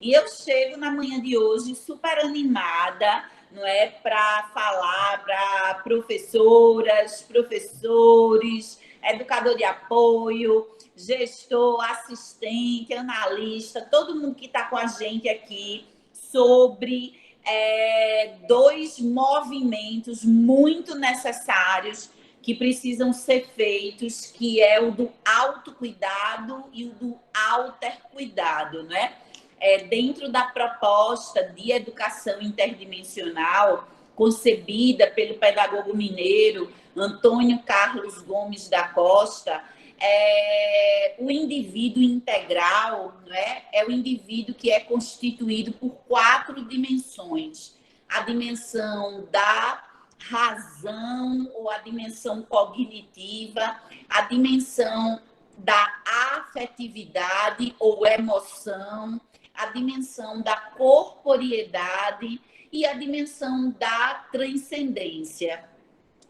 E eu chego na manhã de hoje super animada, não é, para falar para professoras, professores, educador de apoio, gestor, assistente, analista, todo mundo que está com a gente aqui sobre dois movimentos muito necessários que precisam ser feitos, que é o do autocuidado e o do altercuidado, né? Dentro da proposta de educação interdimensional concebida pelo pedagogo mineiro Antônio Carlos Gomes da Costa, o indivíduo integral, né, é o indivíduo que é constituído por 4 dimensões. A dimensão da razão ou a dimensão cognitiva, a dimensão da afetividade ou emoção, a dimensão da corporeidade e a dimensão da transcendência.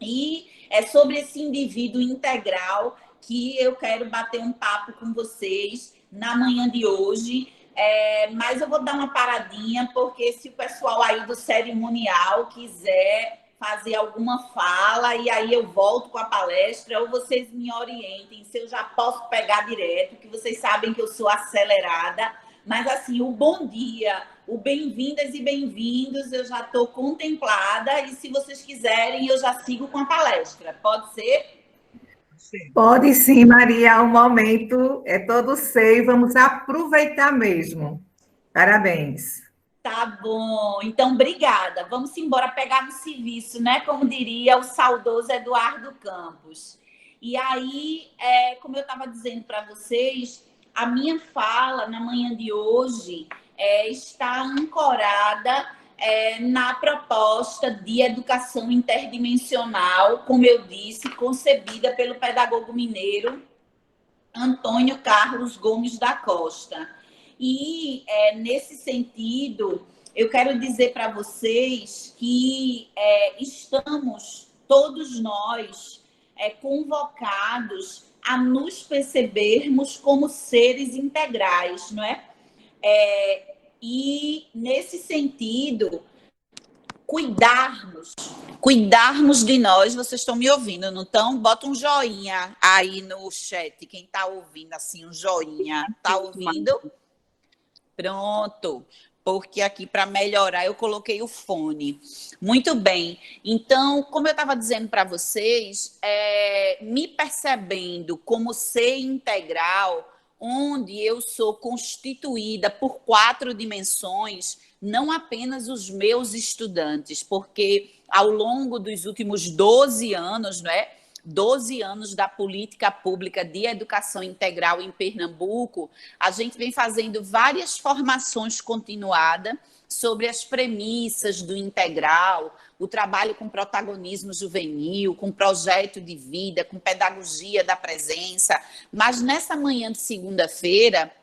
E é sobre esse indivíduo integral que eu quero bater um papo com vocês na manhã de hoje. Mas eu vou dar uma paradinha, porque se o pessoal aí do cerimonial quiser fazer alguma fala, e aí eu volto com a palestra, ou vocês me orientem, se eu já posso pegar direto, que vocês sabem que eu sou acelerada. Mas, assim, o bom dia, o bem-vindas e bem-vindos, eu já estou contemplada, e se vocês quiserem, eu já sigo com a palestra. Pode ser? Pode sim, Maria, o momento é todo seu e vamos aproveitar mesmo. Parabéns. Tá bom, então obrigada. Vamos embora pegar no serviço, né? Como diria o saudoso Eduardo Campos. E aí, como eu estava dizendo para vocês, a minha fala na manhã de hoje está ancorada na proposta de educação interdimensional, como eu disse, concebida pelo pedagogo mineiro Antônio Carlos Gomes da Costa. E, nesse sentido, eu quero dizer para vocês que estamos, todos nós, convocados a nos percebermos como seres integrais, não é? E, nesse sentido, cuidarmos de nós. Vocês estão me ouvindo, não estão? Bota um joinha aí no chat, quem está ouvindo, assim, um joinha. Está ouvindo? Pronto, porque aqui para melhorar eu coloquei o fone. Muito bem, então, como eu estava dizendo para vocês, me percebendo como ser integral, onde eu sou constituída por 4 dimensões, não apenas os meus estudantes, porque ao longo dos últimos 12 anos, não é? 12 anos da política pública de educação integral em Pernambuco, a gente vem fazendo várias formações continuadas sobre as premissas do integral, o trabalho com protagonismo juvenil, com projeto de vida, com pedagogia da presença. Mas nessa manhã de segunda-feira,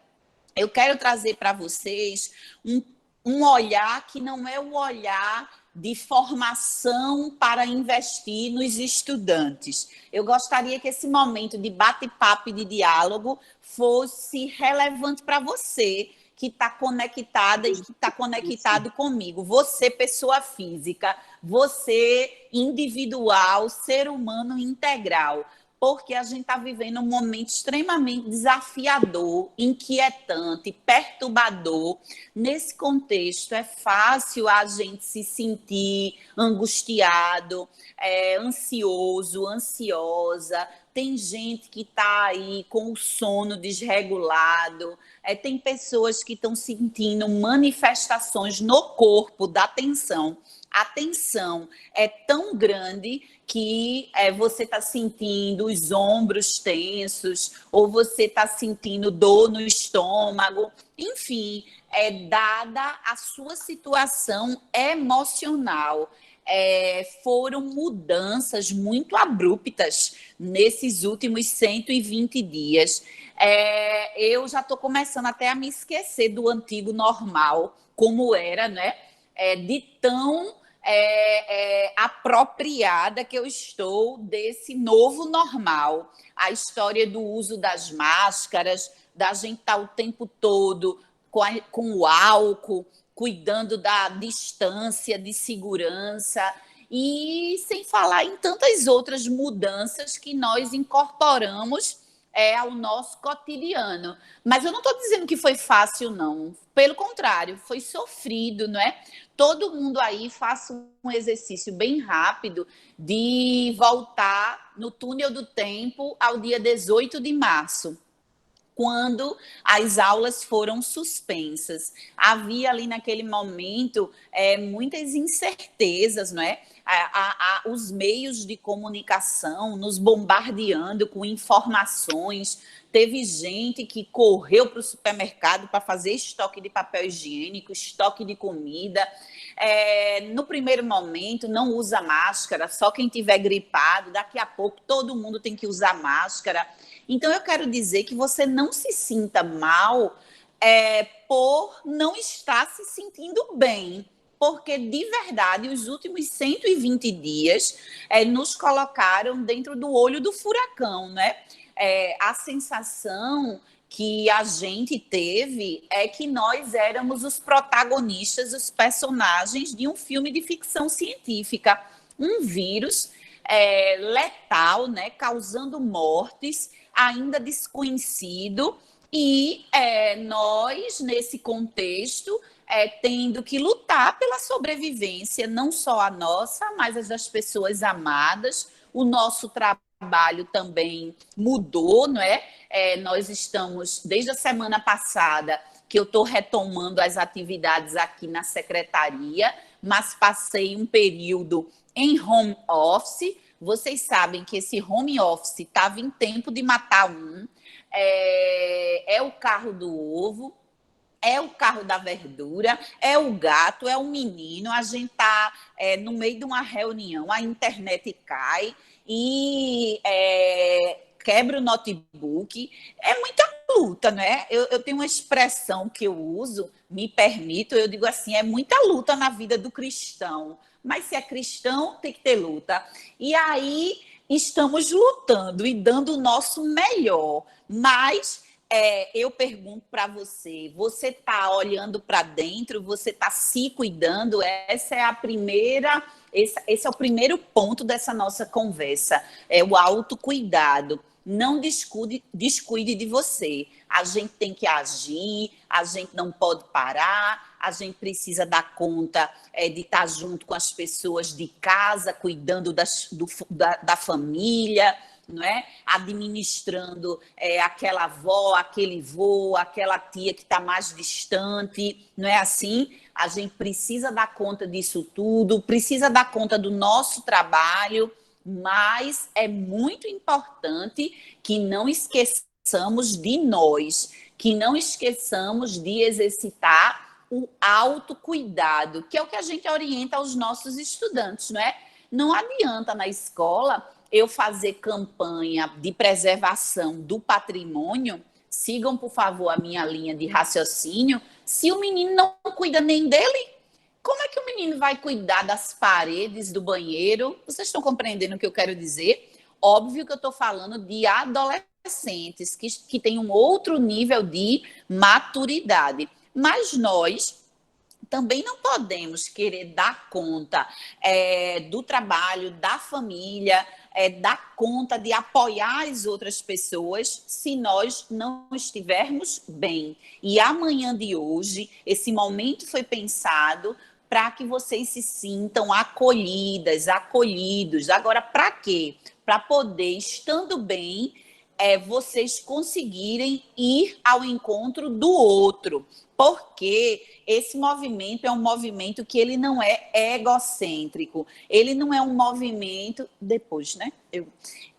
eu quero trazer para vocês um olhar que não é o olhar de formação para investir nos estudantes. Eu gostaria que esse momento de bate-papo e de diálogo fosse relevante para você, que está conectada e que está conectado comigo. Você, pessoa física, você, individual, ser humano integral. Porque a gente está vivendo um momento extremamente desafiador, inquietante, perturbador. Nesse contexto, é fácil a gente se sentir angustiado, ansioso, ansiosa. Tem gente que está aí com o sono desregulado, tem pessoas que estão sentindo manifestações no corpo da tensão. A tensão é tão grande que você está sentindo os ombros tensos, ou você está sentindo dor no estômago, enfim, dada a sua situação emocional. Foram mudanças muito abruptas nesses últimos 120 dias. Eu já estou começando até a me esquecer do antigo normal, como era, né? De tão apropriada que eu estou desse novo normal. A história do uso das máscaras, da gente estar o tempo todo com o álcool, cuidando da distância de segurança, e sem falar em tantas outras mudanças que nós incorporamos ao nosso cotidiano. Mas eu não estou dizendo que foi fácil, não. Pelo contrário, foi sofrido, não é? Todo mundo aí faça um exercício bem rápido de voltar no túnel do tempo ao dia 18 de março, quando as aulas foram suspensas. Havia ali naquele momento muitas incertezas, não é? Os meios de comunicação nos bombardeando com informações. Teve gente que correu para o supermercado para fazer estoque de papel higiênico, estoque de comida. No primeiro momento, não usa máscara, só quem tiver gripado. Daqui a pouco, todo mundo tem que usar máscara. Então, eu quero dizer que você não se sinta mal por não estar se sentindo bem, porque, de verdade, os últimos 120 dias nos colocaram dentro do olho do furacão, né? A sensação que a gente teve é que nós éramos os protagonistas, os personagens de um filme de ficção científica. Um vírus letal, né, causando mortes, ainda desconhecido, e nós, nesse contexto, tendo que lutar pela sobrevivência, não só a nossa, mas as das pessoas amadas. O nosso trabalho também mudou, não é? Nós estamos, desde a semana passada, que eu estou retomando as atividades aqui na secretaria, mas passei um período em home office. Vocês sabem que esse home office estava em tempo de matar um. É o carro do ovo, é o carro da verdura, é o gato, é o menino. A gente está no meio de uma reunião, a internet cai e quebra o notebook. É muita luta, né? Eu tenho uma expressão que eu uso, me permito, eu digo assim, é muita luta na vida do cristão. Mas se é cristão, tem que ter luta. E aí estamos lutando e dando o nosso melhor. Mas eu pergunto para você, você está olhando para dentro, você está se cuidando? Esse é o primeiro ponto dessa nossa conversa, é o autocuidado. Não descuide de você. A gente tem que agir, a gente não pode parar, a gente precisa dar conta de estar junto com as pessoas de casa, cuidando da família, não é? Administrando aquela avó, aquele vô, aquela tia que está mais distante, não é assim? A gente precisa dar conta disso tudo, precisa dar conta do nosso trabalho, mas é muito importante que não esqueçamos de nós, que não esqueçamos de exercitar o autocuidado, que é o que a gente orienta aos nossos estudantes, não é? Não adianta na escola eu fazer campanha de preservação do patrimônio, sigam, por favor, a minha linha de raciocínio, se o menino não cuida nem dele. Como é que o menino vai cuidar das paredes do banheiro? Vocês estão compreendendo o que eu quero dizer? Óbvio que eu estou falando de adolescentes que têm um outro nível de maturidade. Mas nós também não podemos querer dar conta do trabalho, da família, dar conta de apoiar as outras pessoas se nós não estivermos bem. E amanhã de hoje, esse momento foi pensado para que vocês se sintam acolhidas, acolhidos. Agora, para quê? Para poder, estando bem, vocês conseguirem ir ao encontro do outro. Porque esse movimento é um movimento que ele não é egocêntrico. Ele não é um movimento... Depois, né?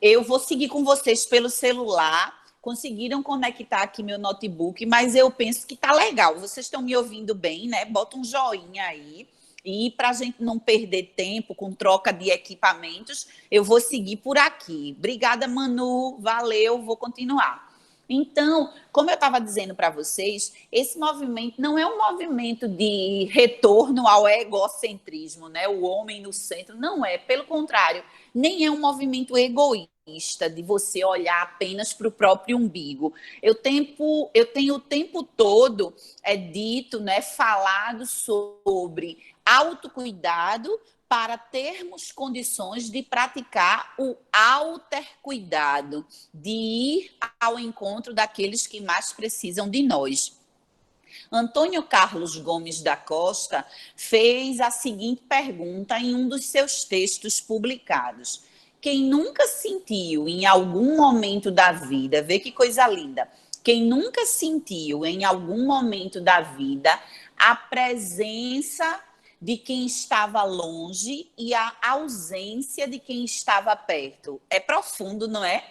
Eu vou seguir com vocês pelo celular. Conseguiram conectar aqui meu notebook, mas eu penso que tá legal. Vocês estão me ouvindo bem, né? Bota um joinha aí. E para a gente não perder tempo com troca de equipamentos, eu vou seguir por aqui. Obrigada, Manu. Valeu, vou continuar. Então, como eu estava dizendo para vocês, esse movimento não é um movimento de retorno ao egocentrismo, né? O homem no centro. Não é, pelo contrário, nem é um movimento egoísta. de você olhar apenas para o próprio umbigo. Eu tenho o tempo todo dito, né, falado sobre autocuidado para termos condições de praticar o altercuidado, de ir ao encontro daqueles que mais precisam de nós. Antônio Carlos Gomes da Costa fez a seguinte pergunta em um dos seus textos publicados: quem nunca sentiu em algum momento da vida, vê que coisa linda, quem nunca sentiu em algum momento da vida a presença de quem estava longe e a ausência de quem estava perto? É profundo, não é?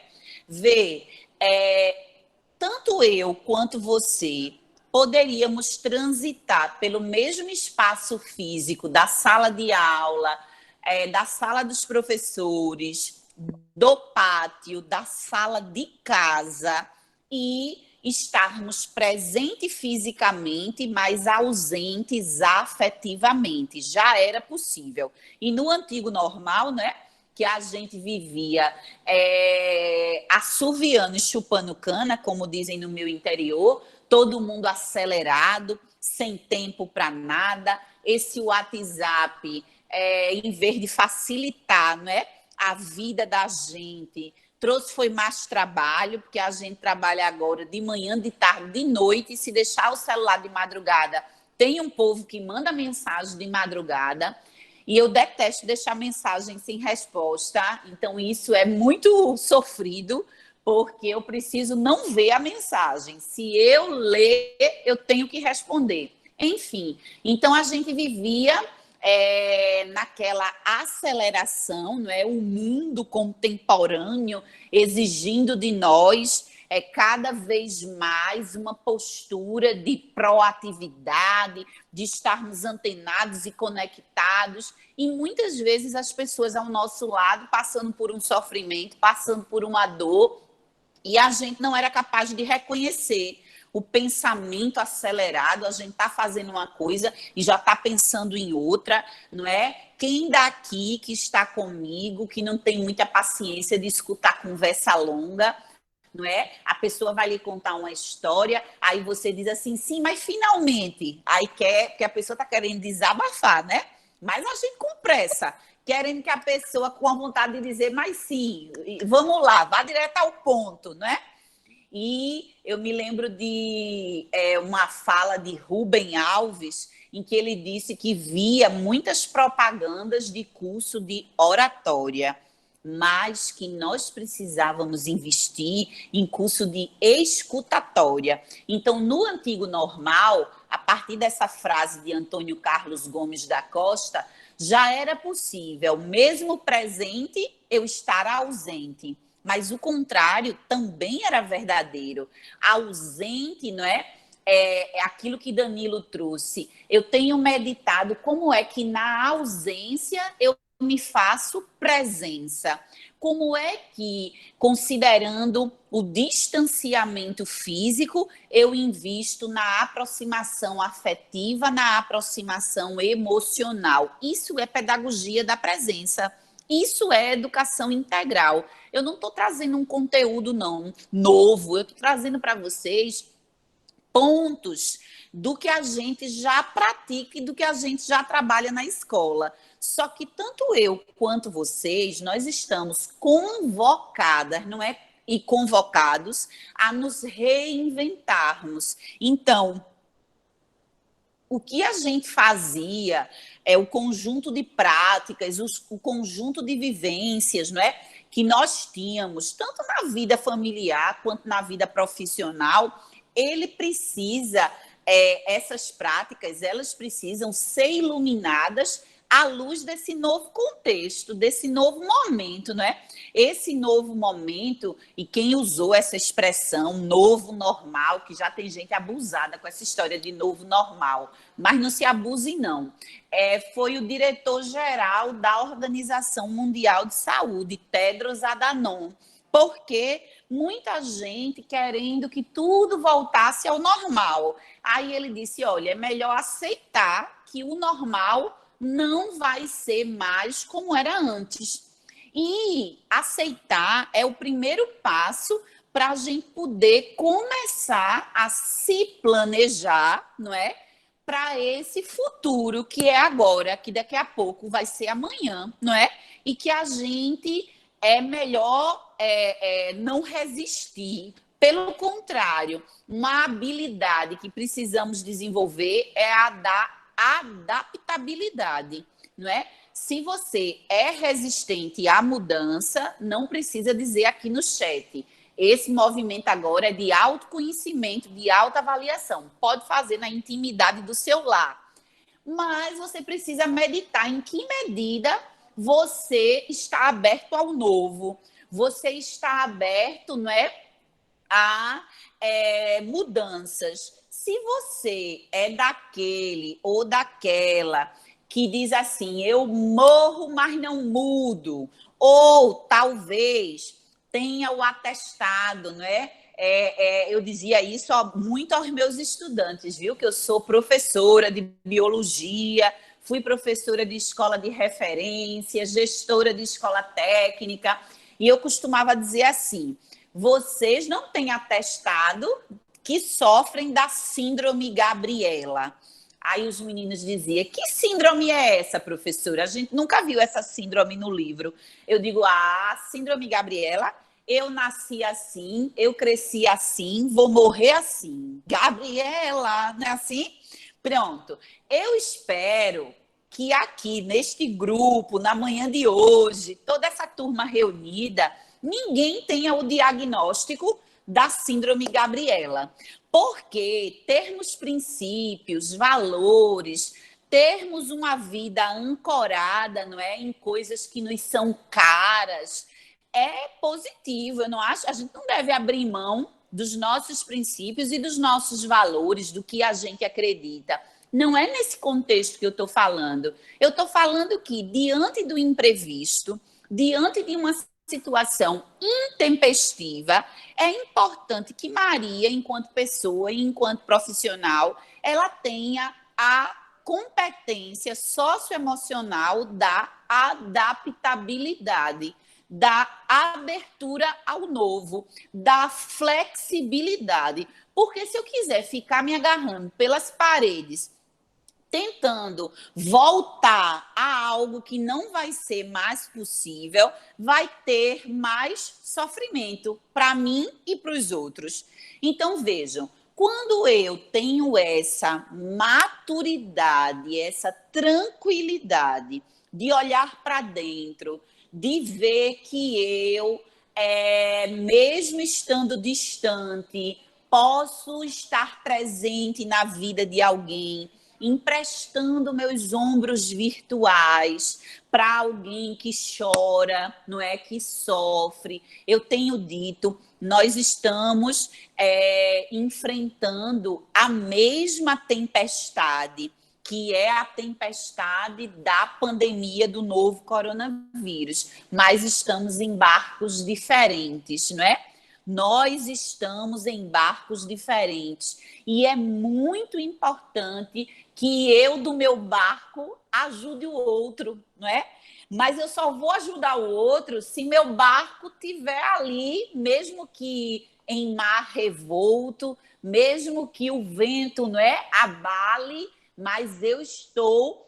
Tanto eu quanto você poderíamos transitar pelo mesmo espaço físico da sala de aula, da sala dos professores, do pátio, da sala de casa e estarmos presentes fisicamente, mas ausentes afetivamente. Já era possível. E no antigo normal, né, que a gente vivia assoviando e chupando cana, como dizem no meu interior, todo mundo acelerado, sem tempo para nada. Esse WhatsApp, em vez de facilitar, né, a vida da gente, foi mais trabalho, porque a gente trabalha agora de manhã, de tarde, de noite, e se deixar o celular de madrugada, tem um povo que manda mensagem de madrugada, e eu detesto deixar mensagem sem resposta, então isso é muito sofrido, porque eu preciso não ver a mensagem. Se eu ler, eu tenho que responder. Enfim, então a gente vivia naquela aceleração, não é? O mundo contemporâneo exigindo de nós cada vez mais uma postura de proatividade, de estarmos antenados e conectados, e muitas vezes as pessoas ao nosso lado passando por um sofrimento, passando por uma dor, e a gente não era capaz de reconhecer o pensamento acelerado. A gente está fazendo uma coisa e já está pensando em outra, não é? Quem daqui que está comigo, que não tem muita paciência de escutar conversa longa, não é? A pessoa vai lhe contar uma história, aí você diz assim, sim, mas finalmente, aí quer, porque a pessoa está querendo desabafar, né? Mas a gente com pressa, querendo que a pessoa com a vontade de dizer, mas sim, vamos lá, vá direto ao ponto, não é? E eu me lembro de uma fala de Rubem Alves, em que ele disse que via muitas propagandas de curso de oratória, mas que nós precisávamos investir em curso de escutatória. Então, no antigo normal, a partir dessa frase de Antônio Carlos Gomes da Costa, já era possível, mesmo presente, eu estar ausente. Mas o contrário também era verdadeiro. Ausente, não é? É aquilo que Danilo trouxe. Eu tenho meditado como é que na ausência eu me faço presença. Como é que, considerando o distanciamento físico, eu invisto na aproximação afetiva, na aproximação emocional? Isso é pedagogia da presença. Isso é educação integral. Eu não estou trazendo um conteúdo não novo, eu estou trazendo para vocês pontos do que a gente já pratica e do que a gente já trabalha na escola. Só que tanto eu quanto vocês, nós estamos convocadas, não é? E convocados a nos reinventarmos. Então, o que a gente fazia, o conjunto de práticas, o conjunto de vivências, não é? Que nós tínhamos, tanto na vida familiar quanto na vida profissional, ele precisa, essas práticas, elas precisam ser iluminadas à luz desse novo contexto, desse novo momento, não é? Esse novo momento, e quem usou essa expressão, novo normal, que já tem gente abusada com essa história de novo normal, mas não se abuse não, foi o diretor-geral da Organização Mundial de Saúde, Tedros Adhanom, porque muita gente querendo que tudo voltasse ao normal. Aí ele disse, olha, é melhor aceitar que o normal não vai ser mais como era antes. E aceitar é o primeiro passo para a gente poder começar a se planejar, não é? Para esse futuro que é agora, que daqui a pouco vai ser amanhã, não é? E que a gente é melhor não resistir. Pelo contrário, uma habilidade que precisamos desenvolver é a da adaptabilidade, não é? Se você é resistente à mudança, não precisa dizer aqui no chat. Esse movimento agora é de autoconhecimento, de autoavaliação. Pode fazer na intimidade do seu lar. Mas você precisa meditar em que medida você está aberto ao novo. Você está aberto, não é, a mudanças. Se você é daquele ou daquela que diz assim, eu morro, mas não mudo, ou talvez tenha o atestado, não é? Eu dizia isso muito aos meus estudantes, viu? Que eu sou professora de biologia, fui professora de escola de referência, gestora de escola técnica, e eu costumava dizer assim, vocês não têm atestado que sofrem da síndrome Gabriela. Aí os meninos diziam, que síndrome é essa, professora? A gente nunca viu essa síndrome no livro. Eu digo, síndrome Gabriela, eu nasci assim, eu cresci assim, vou morrer assim. Gabriela, não é assim? Pronto. Eu espero que aqui, neste grupo, na manhã de hoje, toda essa turma reunida, ninguém tenha o diagnóstico da síndrome Gabriela. Porque termos princípios, valores, termos uma vida ancorada, não é, em coisas que nos são caras, é positivo. Eu não acho, a gente não deve abrir mão dos nossos princípios e dos nossos valores, do que a gente acredita. Não é nesse contexto que eu estou falando. Eu estou falando que, diante do imprevisto, diante de uma situação intempestiva, é importante que Maria, enquanto pessoa e enquanto profissional, ela tenha a competência socioemocional da adaptabilidade, da abertura ao novo, da flexibilidade. Porque se eu quiser ficar me agarrando pelas paredes, tentando voltar a algo que não vai ser mais possível, vai ter mais sofrimento para mim e para os outros. Então, vejam, quando eu tenho essa maturidade, essa tranquilidade de olhar para dentro, de ver que eu, mesmo estando distante, posso estar presente na vida de alguém, emprestando meus ombros virtuais para alguém que chora, não é, que sofre. Eu tenho dito, nós estamos enfrentando a mesma tempestade, que é a tempestade da pandemia do novo coronavírus, mas estamos em barcos diferentes, não é? Nós estamos em barcos diferentes e é muito importante que eu, do meu barco, ajude o outro, não é? Mas eu só vou ajudar o outro se meu barco estiver ali, mesmo que em mar revolto, mesmo que o vento, não é, abale, mas eu estou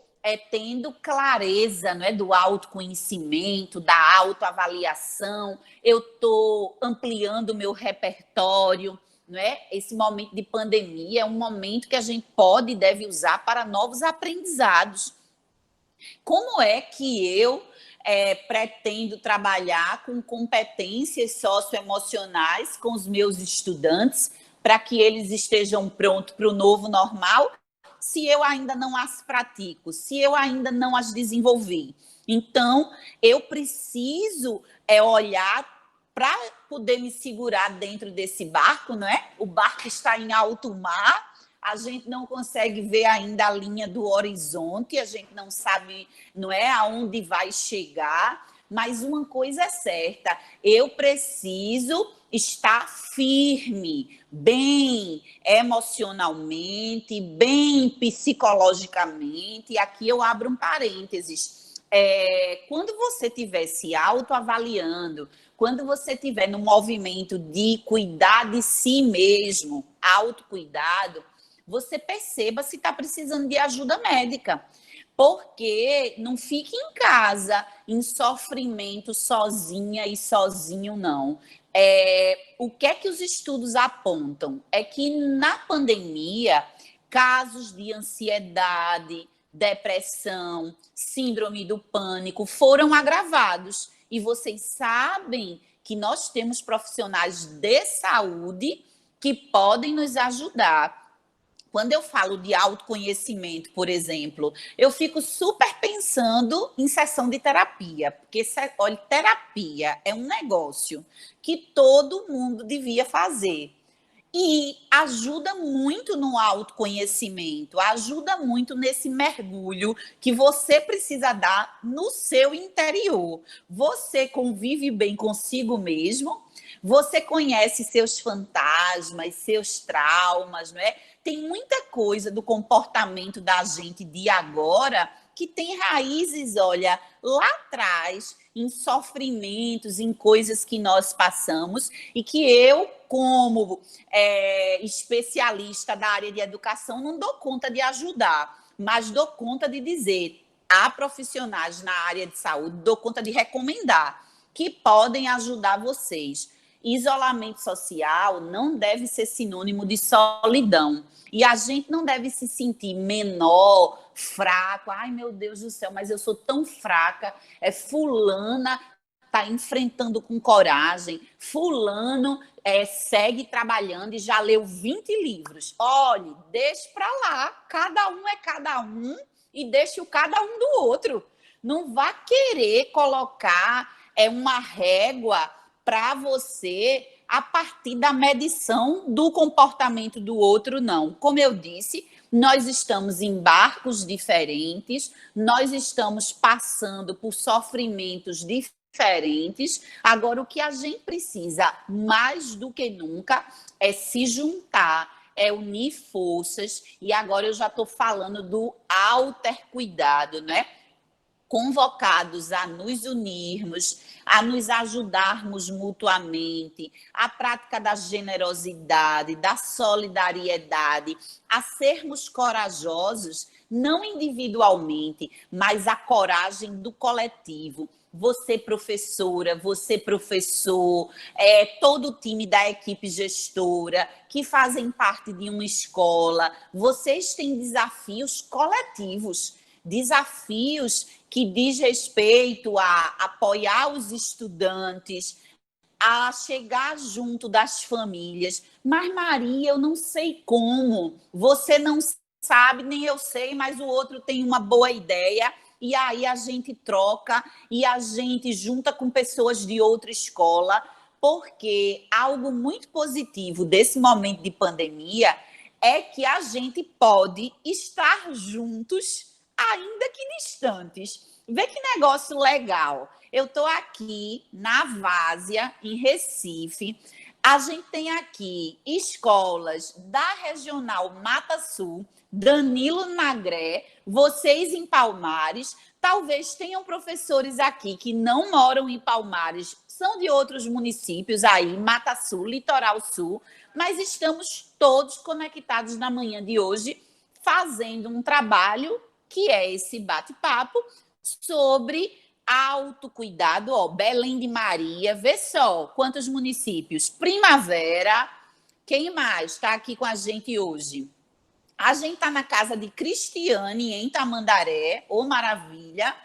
tendo clareza, não é, do autoconhecimento, da autoavaliação, eu estou ampliando o meu repertório, não é? Esse momento de pandemia é um momento que a gente pode e deve usar para novos aprendizados. Como é que eu pretendo trabalhar com competências socioemocionais com os meus estudantes para que eles estejam prontos para o novo normal, se eu ainda não as pratico, se eu ainda não as desenvolvi? Então, eu preciso olhar para poder me segurar dentro desse barco, não é? O barco está em alto mar, a gente não consegue ver ainda a linha do horizonte, a gente não sabe, não é, aonde vai chegar, mas uma coisa é certa, eu preciso estar firme, bem emocionalmente, bem psicologicamente, e aqui eu abro um parênteses, quando você estiver se autoavaliando, quando você estiver no movimento de cuidar de si mesmo, autocuidado, você perceba se está precisando de ajuda médica. Porque não fique em casa em sofrimento sozinha e sozinho, não. O que é que os estudos apontam? É que na pandemia, casos de ansiedade, depressão, síndrome do pânico foram agravados. E vocês sabem que nós temos profissionais de saúde que podem nos ajudar. Quando eu falo de autoconhecimento, por exemplo, eu fico super pensando em sessão de terapia, porque, olha, terapia é um negócio que todo mundo devia fazer. E ajuda muito no autoconhecimento, ajuda muito nesse mergulho que você precisa dar no seu interior. Você convive bem consigo mesmo, você conhece seus fantasmas, seus traumas, não é? Tem muita coisa do comportamento da gente de agora que tem raízes, olha, lá atrás, em sofrimentos, em coisas que nós passamos e que eu, como especialista da área de educação, não dou conta de ajudar, mas dou conta de dizer a profissionais na área de saúde, dou conta de recomendar que podem ajudar vocês. Isolamento social não deve ser sinônimo de solidão. E a gente não deve se sentir menor, fraco. Ai, meu Deus do céu, mas eu sou tão fraca. Fulana está enfrentando com coragem. Fulano segue trabalhando e já leu 20 livros. Olhe, deixe para lá. Cada um é cada um e deixe o cada um do outro. Não vá querer colocar uma régua para você a partir da medição do comportamento do outro, não. Como eu disse, nós estamos em barcos diferentes, nós estamos passando por sofrimentos diferentes. Agora, o que a gente precisa, mais do que nunca, é se juntar, é unir forças. E agora eu já estou falando do altercuidado, né? Convocados a nos unirmos, a nos ajudarmos mutuamente, a prática da generosidade, da solidariedade, a sermos corajosos, não individualmente, mas a coragem do coletivo. Você, professora, você, professor, todo o time da equipe gestora, que fazem parte de uma escola, vocês têm desafios coletivos, desafios que diz respeito a apoiar os estudantes, a chegar junto das famílias. Mas, Maria, eu não sei como. Você não sabe, nem eu sei, mas o outro tem uma boa ideia. E aí a gente troca e a gente junta com pessoas de outra escola, porque algo muito positivo desse momento de pandemia é que a gente pode estar juntos, ainda que distantes. Vê que negócio legal. Eu estou aqui na Várzea, em Recife. A gente tem aqui escolas da Regional Mata Sul, Danilo Nagré, vocês em Palmares. Talvez tenham professores aqui que não moram em Palmares, são de outros municípios aí, Mata Sul, Litoral Sul, mas estamos todos conectados na manhã de hoje, fazendo um trabalho que é esse bate-papo sobre autocuidado. Belém de Maria, vê só quantos municípios. Primavera, quem mais está aqui com a gente hoje? A gente está na casa de Cristiane, em Tamandaré, maravilha.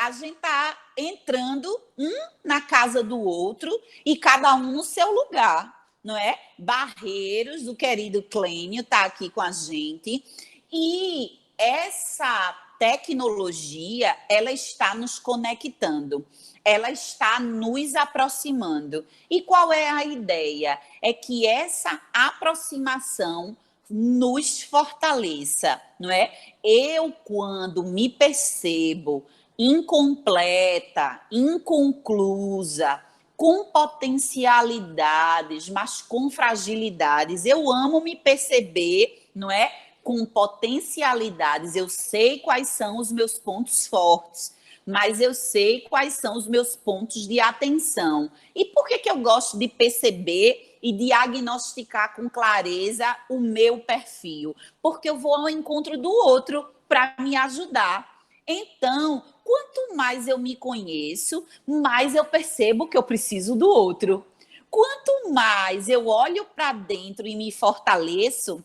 A gente está entrando um na casa do outro e cada um no seu lugar, não é? Barreiros, o querido Clênio está aqui com a gente. E essa tecnologia, ela está nos conectando, ela está nos aproximando. E qual é a ideia? É que essa aproximação nos fortaleça, não é? Eu, quando me percebo incompleta, inconclusa, com potencialidades, mas com fragilidades, eu amo me perceber, não é? com potencialidades. Eu sei quais são os meus pontos fortes, mas eu sei quais são os meus pontos de atenção. E por que eu gosto de perceber e diagnosticar com clareza o meu perfil? Porque eu vou ao encontro do outro para me ajudar. Então, quanto mais eu me conheço, mais eu percebo que eu preciso do outro. Quanto mais eu olho para dentro e me fortaleço,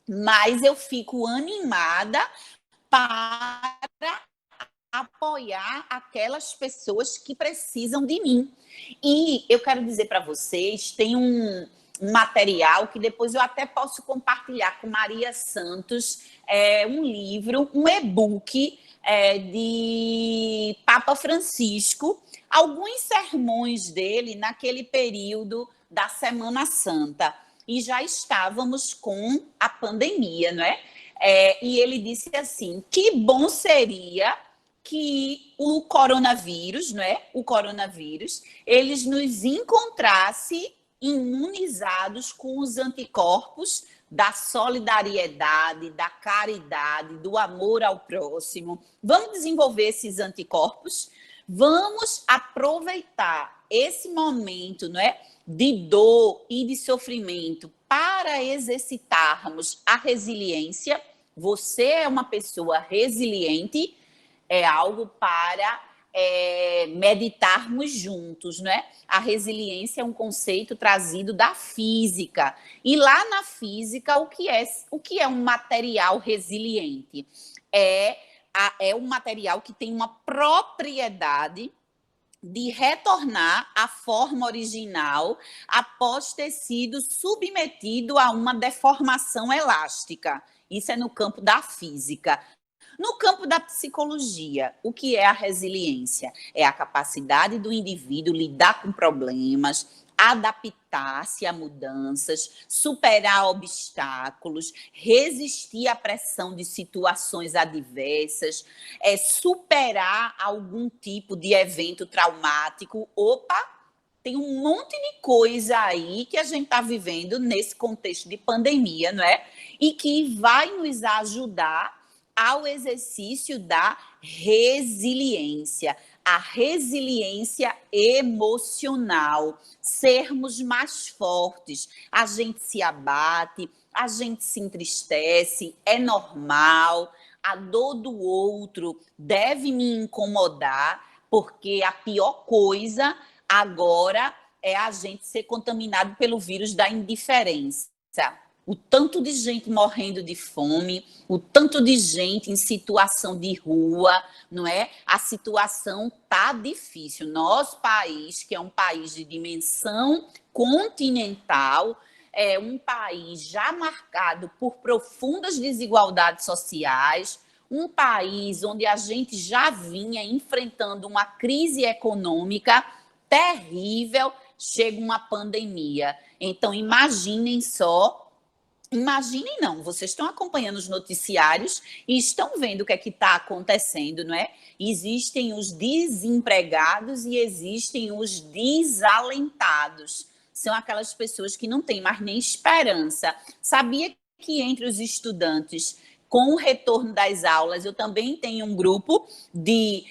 mais eu fico animada para apoiar aquelas pessoas que precisam de mim. E eu quero dizer para vocês, tem um material que depois eu até posso compartilhar com Maria Santos, um livro, um e-book de Papa Francisco, alguns sermões dele naquele período da Semana Santa. E já estávamos com a pandemia, não é? E ele disse assim, que bom seria que o coronavírus, não é? O coronavírus, eles nos encontrasse imunizados com os anticorpos da solidariedade, da caridade, do amor ao próximo. Vamos desenvolver esses anticorpos, vamos aproveitar esse momento, não é, de dor e de sofrimento para exercitarmos a resiliência. Você é uma pessoa resiliente, é algo para meditarmos juntos, não é? A resiliência é um conceito trazido da física. E lá na física, o que é um material resiliente? É um material que tem uma propriedade de retornar à forma original após ter sido submetido a uma deformação elástica. Isso é no campo da física. No campo da psicologia, o que é a resiliência? É a capacidade do indivíduo lidar com problemas, adaptar-se a mudanças, superar obstáculos, resistir à pressão de situações adversas, superar algum tipo de evento traumático. Opa, tem um monte de coisa aí que a gente está vivendo nesse contexto de pandemia, não é? E que vai nos ajudar ao exercício da resiliência, a resiliência emocional, sermos mais fortes. A gente se abate, a gente se entristece, é normal. A dor do outro deve me incomodar, porque a pior coisa agora é a gente ser contaminado pelo vírus da indiferença. O tanto de gente morrendo de fome, o tanto de gente em situação de rua, não é? A situação tá difícil. Nosso país, que é um país de dimensão continental, é um país já marcado por profundas desigualdades sociais, um país onde a gente já vinha enfrentando uma crise econômica terrível, chega uma pandemia. Então, imaginem só. Imaginem não, vocês estão acompanhando os noticiários e estão vendo o que é que está acontecendo, não é? Existem os desempregados e existem os desalentados. São aquelas pessoas que não têm mais nem esperança. Sabia que entre os estudantes, com o retorno das aulas, eu também tenho um grupo de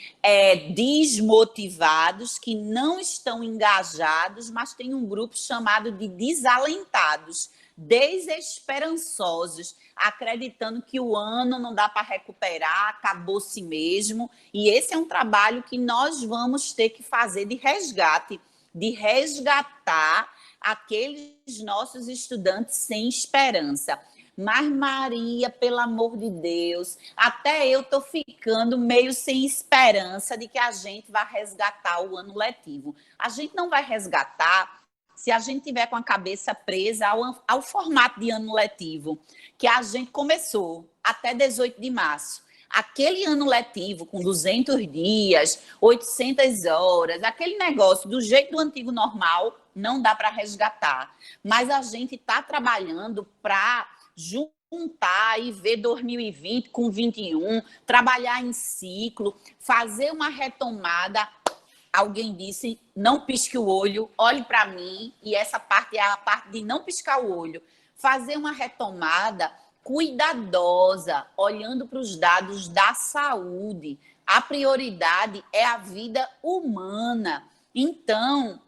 desmotivados que não estão engajados, mas tem um grupo chamado de desalentados, desesperançosos, acreditando que o ano não dá para recuperar, acabou-se mesmo. E esse é um trabalho que nós vamos ter que fazer de resgate, de resgatar aqueles nossos estudantes sem esperança. Mas, Maria, pelo amor de Deus, até eu estou ficando meio sem esperança de que a gente vai resgatar o ano letivo. A gente não vai resgatar se a gente tiver com a cabeça presa ao formato de ano letivo, que a gente começou até 18 de março. Aquele ano letivo com 200 dias, 800 horas, aquele negócio do jeito do antigo normal, não dá para resgatar. Mas a gente está trabalhando para juntar e ver 2020 com 2021, trabalhar em ciclo, fazer uma retomada. Alguém disse, não pisque o olho, olhe para mim, e essa parte é a parte de não piscar o olho. Fazer uma retomada cuidadosa, olhando para os dados da saúde. A prioridade é a vida humana. Então,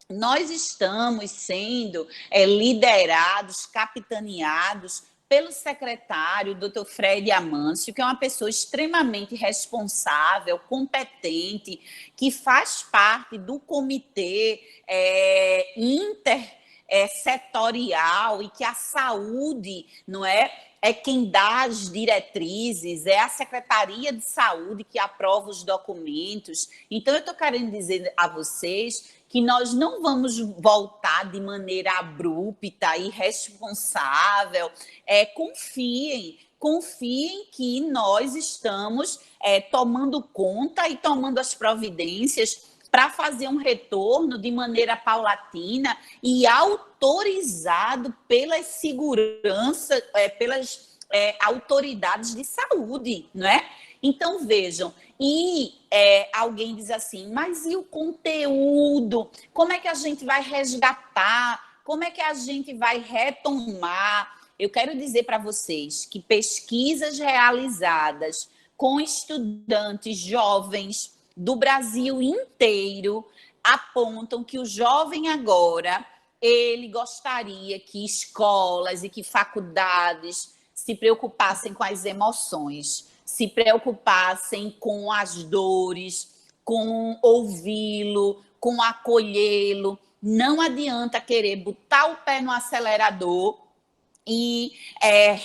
nós estamos sendo liderados, capitaneados pelo secretário, Dr. Fred Amâncio, que é uma pessoa extremamente responsável, competente, que faz parte do comitê intersetorial e que a saúde, não é quem dá as diretrizes, é a Secretaria de Saúde que aprova os documentos. Então, eu estou querendo dizer a vocês que nós não vamos voltar de maneira abrupta, irresponsável. Confiem que nós estamos tomando conta e tomando as providências para fazer um retorno de maneira paulatina e autorizado pelas seguranças, pelas autoridades de saúde, não é? Então, vejam, alguém diz assim, mas e o conteúdo? Como é que a gente vai resgatar? Como é que a gente vai retomar? Eu quero dizer para vocês que pesquisas realizadas com estudantes jovens do Brasil inteiro apontam que o jovem agora, ele gostaria que escolas e que faculdades se preocupassem com as emoções, se preocupassem com as dores, com ouvi-lo, com acolhê-lo. Não adianta querer botar o pé no acelerador e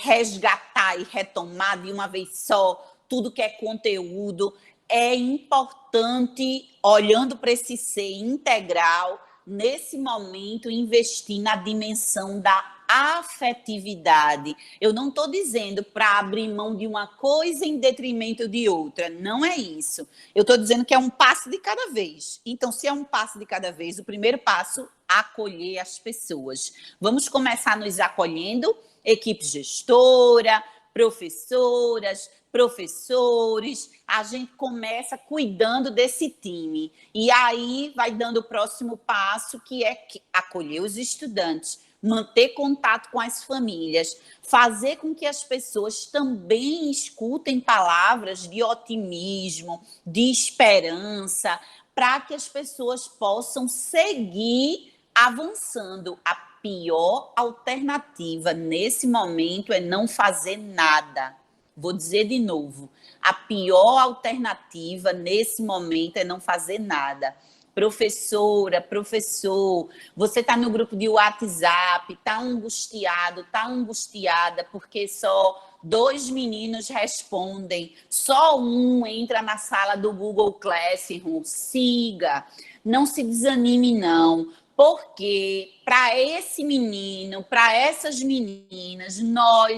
resgatar e retomar de uma vez só tudo que é conteúdo. É importante, olhando para esse ser integral, nesse momento, investir na dimensão da afetividade. Eu não estou dizendo para abrir mão de uma coisa em detrimento de outra, não é isso. Eu estou dizendo que é um passo de cada vez. Então, se é um passo de cada vez, o primeiro passo, acolher as pessoas. Vamos começar nos acolhendo, equipe gestora, professoras, professores, a gente começa cuidando desse time. E aí vai dando o próximo passo, que é acolher os estudantes, manter contato com as famílias, fazer com que as pessoas também escutem palavras de otimismo, de esperança, para que as pessoas possam seguir avançando. A pior alternativa nesse momento é não fazer nada. Vou dizer de novo, a pior alternativa nesse momento é não fazer nada. Professora, professor, você está no grupo de WhatsApp, está angustiado, está angustiada, porque só 2 meninos respondem, só um entra na sala do Google Classroom. Siga, não se desanime não, porque para esse menino, para essas meninas,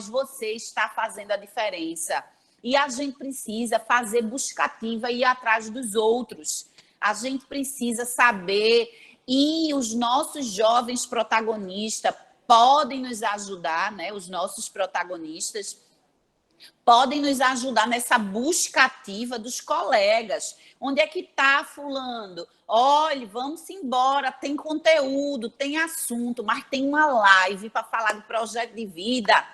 você está fazendo a diferença. E a gente precisa fazer buscativa e ir atrás dos outros. A gente precisa saber, e os nossos jovens protagonistas podem nos ajudar, né? Os nossos protagonistas podem nos ajudar nessa busca ativa dos colegas. Onde é que está fulano? Olha, vamos embora, tem conteúdo, tem assunto, mas tem uma live para falar de projeto de vida.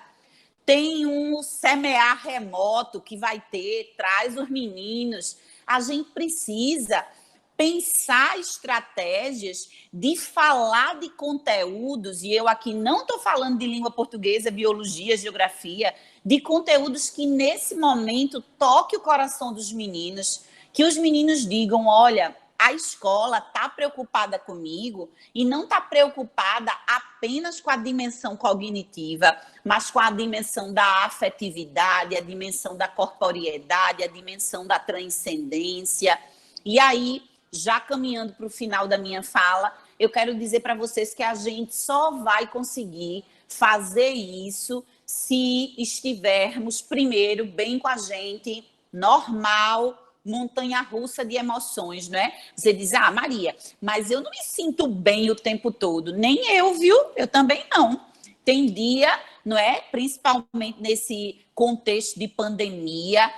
Tem um semear remoto que vai ter, traz os meninos. A gente precisa pensar estratégias de falar de conteúdos, e eu aqui não estou falando de língua portuguesa, biologia, geografia, de conteúdos que nesse momento toque o coração dos meninos, que os meninos digam, olha, a escola está preocupada comigo e não está preocupada apenas com a dimensão cognitiva, mas com a dimensão da afetividade, a dimensão da corporeidade, a dimensão da transcendência. E aí, já caminhando para o final da minha fala, eu quero dizer para vocês que a gente só vai conseguir fazer isso se estivermos, primeiro, bem com a gente, normal, montanha-russa de emoções, não é? Você diz, Maria, mas eu não me sinto bem o tempo todo. Nem eu, viu? Eu também não. Tem dia, não é? Principalmente nesse contexto de pandemia,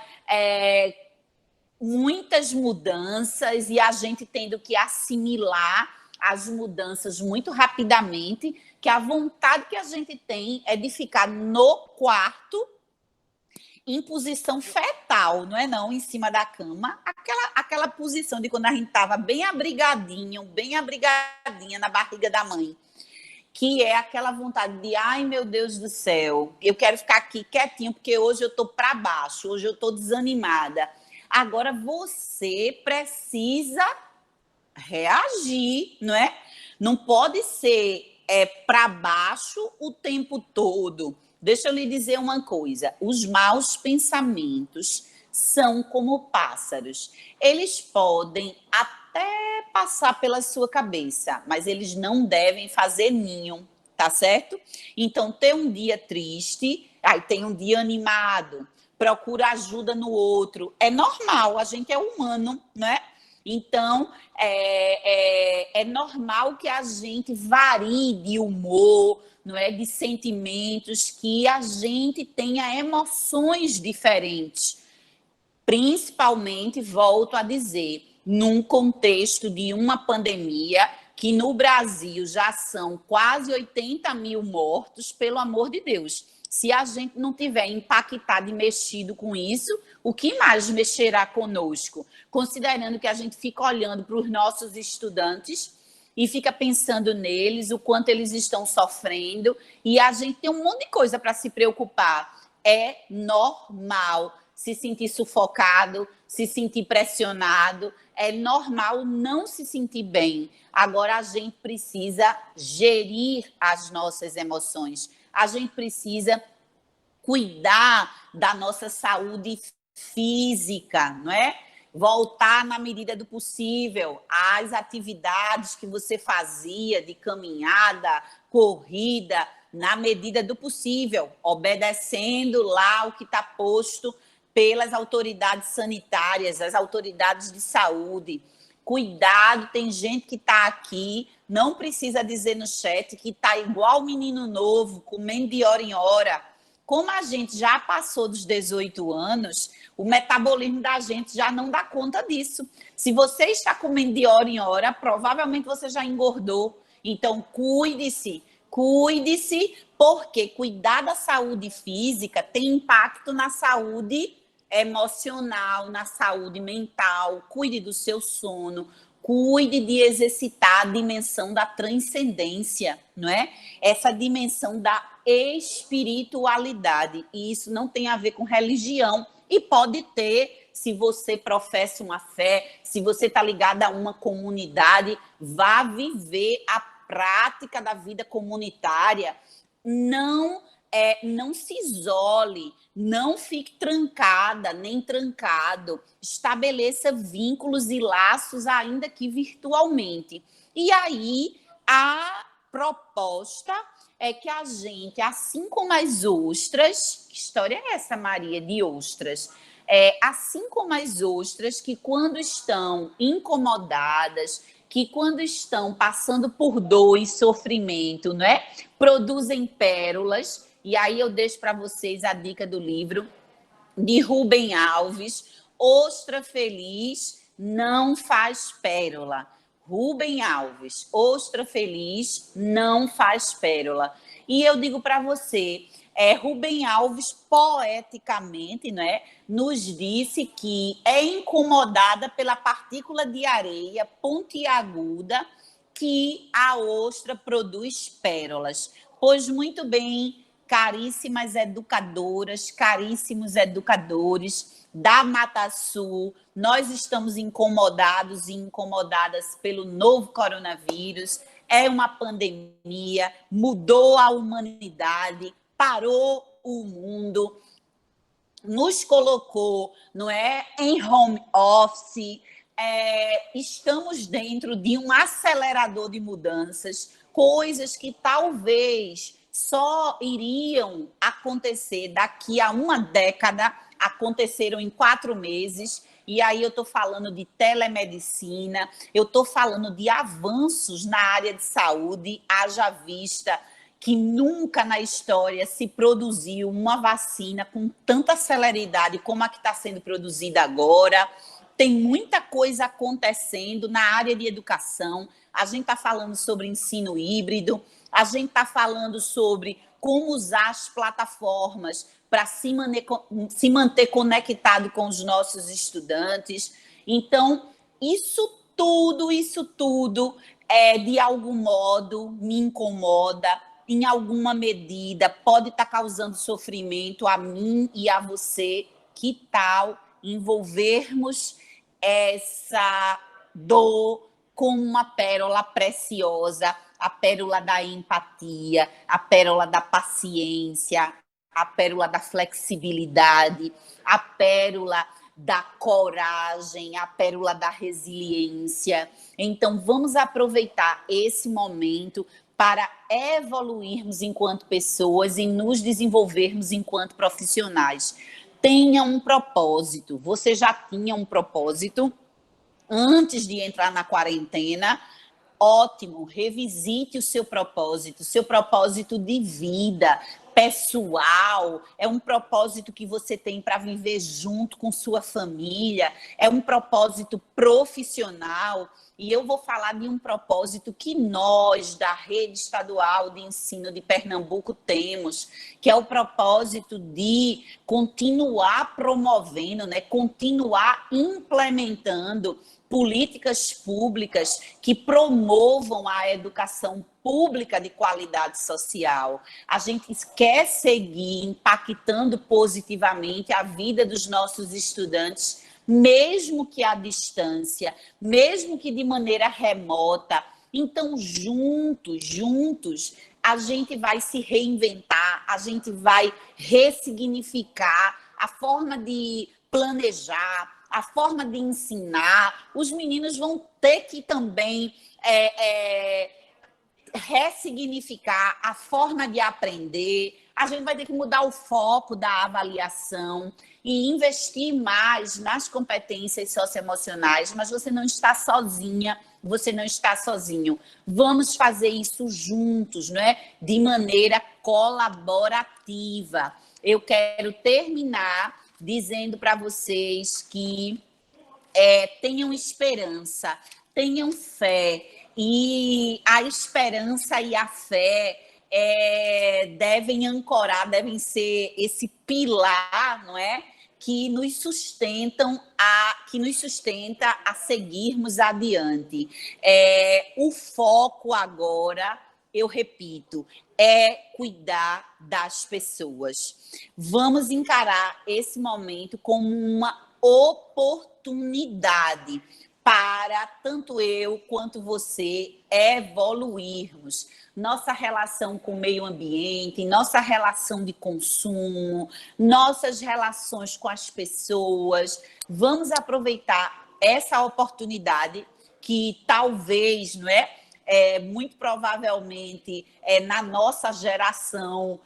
muitas mudanças e a gente tendo que assimilar as mudanças muito rapidamente, que a vontade que a gente tem é de ficar no quarto em posição fetal, não é não? Em cima da cama. Aquela posição de quando a gente estava bem abrigadinha na barriga da mãe. Que é aquela vontade de, ai, meu Deus do céu, eu quero ficar aqui quietinho, porque hoje eu estou para baixo, hoje eu estou desanimada. Agora você precisa reagir, não é? Não pode ser para baixo o tempo todo. Deixa eu lhe dizer uma coisa, os maus pensamentos são como pássaros. Eles podem até passar pela sua cabeça, mas eles não devem fazer ninho, tá certo? Então, ter um dia triste, aí tem um dia animado, procura ajuda no outro. É normal, a gente é humano, né? Então, é normal que a gente varie de humor, não é? De sentimentos, que a gente tenha emoções diferentes. Principalmente, volto a dizer, num contexto de uma pandemia, que no Brasil já são quase 80 mil mortos, pelo amor de Deus. Se a gente não tiver impactado e mexido com isso, o que mais mexerá conosco? Considerando que a gente fica olhando para os nossos estudantes e fica pensando neles, o quanto eles estão sofrendo, e a gente tem um monte de coisa para se preocupar. É normal se sentir sufocado, se sentir pressionado, é normal não se sentir bem. Agora, a gente precisa gerir as nossas emoções, a gente precisa cuidar da nossa saúde física, não é? Voltar na medida do possível às atividades que você fazia de caminhada, corrida, na medida do possível, obedecendo lá o que está posto pelas autoridades sanitárias, as autoridades de saúde. Cuidado, tem gente que está aqui, não precisa dizer no chat que está igual menino novo, comendo de hora em hora. Como a gente já passou dos 18 anos, o metabolismo da gente já não dá conta disso. Se você está comendo de hora em hora, provavelmente você já engordou. Então, cuide-se, porque cuidar da saúde física tem impacto na saúde emocional, na saúde mental. Cuide do seu sono, cuide de exercitar a dimensão da transcendência, não é? Essa dimensão da espiritualidade. E isso não tem a ver com religião. E pode ter, se você professa uma fé, se você está ligado a uma comunidade, vá viver a prática da vida comunitária. Não se isole, não fique trancada, nem trancado. Estabeleça vínculos e laços, ainda que virtualmente. E aí, a proposta é que a gente, assim como as ostras, que história é essa, Maria, de ostras? Assim como as ostras, que quando estão incomodadas, que quando estão passando por dor e sofrimento, não é? Produzem pérolas. E aí eu deixo para vocês a dica do livro de Rubem Alves, Ostra Feliz não faz pérola. Rubem Alves, Ostra Feliz não faz pérola. E eu digo para você, Rubem Alves, poeticamente, né, nos disse que é incomodada pela partícula de areia pontiaguda que a ostra produz pérolas. Pois muito bem, caríssimas educadoras, caríssimos educadores da Mata Sul, nós estamos incomodados e incomodadas pelo novo coronavírus. É uma pandemia, mudou a humanidade, parou o mundo, nos colocou, não é, em home office. Estamos dentro de um acelerador de mudanças, coisas que talvez só iriam acontecer daqui a uma década, aconteceram em 4 meses. E aí eu estou falando de telemedicina, eu estou falando de avanços na área de saúde, haja vista que nunca na história se produziu uma vacina com tanta celeridade como a que está sendo produzida agora. Tem muita coisa acontecendo na área de educação. A gente está falando sobre ensino híbrido, A gente está falando sobre como usar as plataformas para se manter conectado com os nossos estudantes. Então, isso tudo, de algum modo, me incomoda, em alguma medida, pode estar causando sofrimento a mim e a você. Que tal envolvermos essa dor com uma pérola preciosa, a pérola da empatia, a pérola da paciência, a pérola da flexibilidade, a pérola da coragem, a pérola da resiliência. Então, vamos aproveitar esse momento para evoluirmos enquanto pessoas e nos desenvolvermos enquanto profissionais. Tenha um propósito. Você já tinha um propósito antes de entrar na quarentena? Ótimo, revisite o seu propósito de vida pessoal, é um propósito que você tem para viver junto com sua família, é um propósito profissional. E eu vou falar de um propósito que nós, da Rede Estadual de Ensino de Pernambuco, temos, que é o propósito de continuar promovendo, né, continuar implementando políticas públicas que promovam a educação pública de qualidade social. A gente quer seguir impactando positivamente a vida dos nossos estudantes, mesmo que à distância, mesmo que de maneira remota. Então, juntos, a gente vai se reinventar, a gente vai ressignificar a forma de planejar, a forma de ensinar. Os meninos vão ter que também ressignificar a forma de aprender. A gente vai ter que mudar o foco da avaliação e investir mais nas competências socioemocionais, mas você não está sozinha, você não está sozinho. Vamos fazer isso juntos, não é? De maneira colaborativa. Eu quero terminar dizendo para vocês que tenham esperança, tenham fé, e a esperança e a fé devem ancorar, devem ser esse pilar, não é? Que nos sustenta a seguirmos adiante. O foco agora, eu repito, é cuidar das pessoas. Vamos encarar esse momento como uma oportunidade para tanto eu quanto você evoluirmos nossa relação com o meio ambiente, nossa relação de consumo, nossas relações com as pessoas. Vamos aproveitar essa oportunidade que talvez, não é? Muito provavelmente, na nossa geração,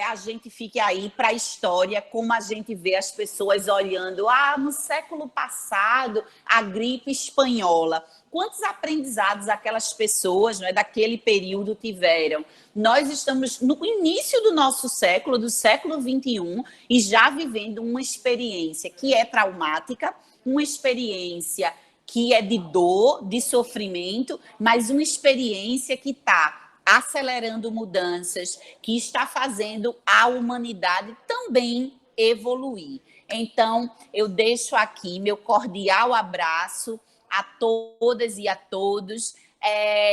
a gente fique aí para a história, como a gente vê as pessoas olhando, no século passado, a gripe espanhola. Quantos aprendizados aquelas pessoas, não é, daquele período tiveram? Nós estamos no início do nosso século, do século XXI, e já vivendo uma experiência que é traumática, uma experiência que é de dor, de sofrimento, mas uma experiência que está acelerando mudanças, que está fazendo a humanidade também evoluir. Então, eu deixo aqui meu cordial abraço a todas e a todos.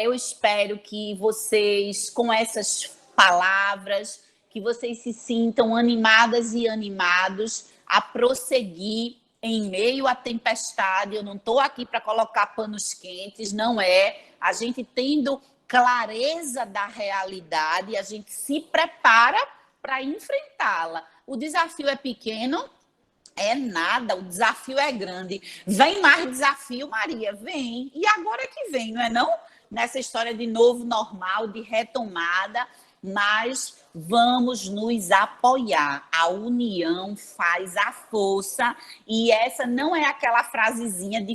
Eu espero que vocês, com essas palavras, que vocês se sintam animadas e animados a prosseguir em meio à tempestade. Eu não estou aqui para colocar panos quentes, não é. A gente tendo clareza da realidade, a gente se prepara para enfrentá-la. O desafio é pequeno? É nada, o desafio é grande. Vem mais desafio, Maria, vem. E agora que vem, não é não? Nessa história de novo normal, de retomada, mas vamos nos apoiar. A união faz a força, e essa não é aquela frasezinha de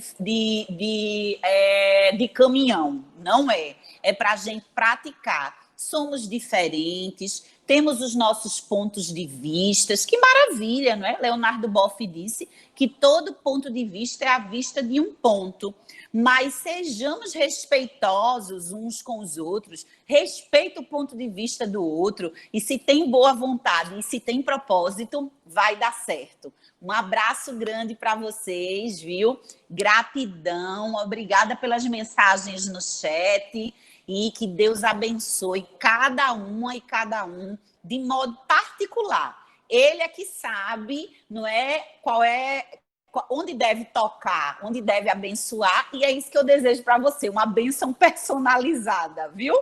caminhão, não é. É para a gente praticar. somos diferentes, temos os nossos pontos de vista. Que maravilha, não é? Leonardo Boff disse que todo ponto de vista é a vista de um ponto. Mas sejamos respeitosos uns com os outros, respeita o ponto de vista do outro, e se tem boa vontade e se tem propósito, vai dar certo. Um abraço grande para vocês, viu? Gratidão, obrigada pelas mensagens no chat, e que Deus abençoe cada uma e cada um de modo particular. Ele é que sabe, não é, qual é, onde deve tocar, onde deve abençoar, e é isso que eu desejo para você, uma bênção personalizada, viu?